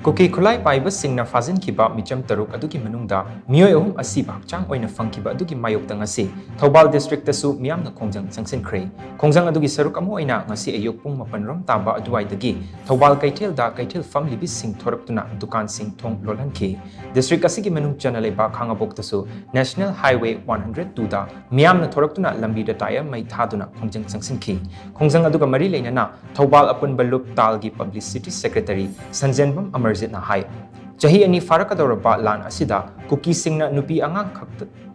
Kuki khutlai paiba singna phajinkhiba meecham taruk adugi manungda Meeoi Asiba hakchang Oina Phangkhiba adugi Mayokta ngasi Thoubal District Tasu Meeyam na Khongjang Changsinkhre Khongjang adugi saruk amo Oina ngasi ayok pung mapanrom taba aduwaidagi Thoubal kaithel fam libis sing thoraktuna dukan sing thong lolhanki District asigi manung chana leba khangabok tasu National Highway 102 da Meeyam na thoraktuna lambi da tire mai thaduna Khongjang Changsinkhre Khongjang aduga mari leinana Thoubal apunba lup talgi Publicity Secretary Sanjenbam Amarjit na hai Chahi ani farakadoraba lan asida Kuki singna nupi angang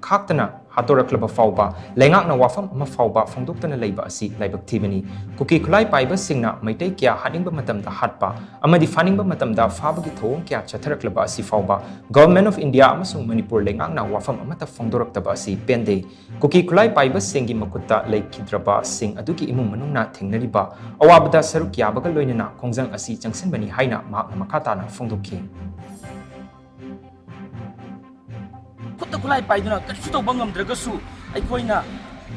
khaktana hatoraklaba fauba lengak na wafam ama fauba phongdoktana leiba asi laibak thibani Kuki khutlai paiba singna maitai kya haningba matamda hatpa amadi faningba matamda fabagi thong kya chatharaklaba asi fauba Government of India amasung Manipur lengak na wafam amata phongdoraktaba asi pende Kuki khutlai paiba singi makutta leikidraba sing adugi imung manungna thengnariba awabada saruk yabaga loinana Khongjang asi changsinbani haina mahakna makhatana phongdokhi Kutta kulai paiduna karisu tauba ngamdragasu aikoina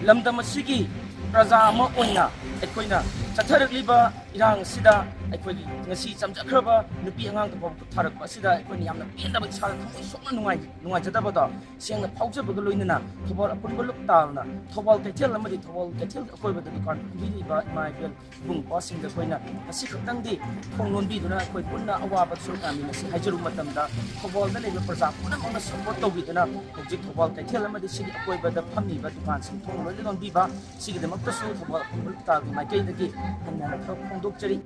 lamdam asigi praja ama oina aikoina chatharagliba irang sida aikogi ngasi chamjakhraba nupi angang ta pawku tharakpa sida aikoini yamna pendaba isal thamoi sokna nungai jadabada sengna phaujabaga loinana thobal apunba luktalna thobal kaithel amadi thobal kaithel akoibada dukan biliba maibel bung pasing da koina asi khatangdi thonglonbi duna akoi punna awaba surkami nasi hajaru matamda thobal da leba praja puna mona support tawbiduna hojik thobal kaithel amadi sigi akoibada phammiba dukan sing thonglonbi ba sigi damakta su thobal apunba luktalgi maikaidagi hanna thok phongdok chari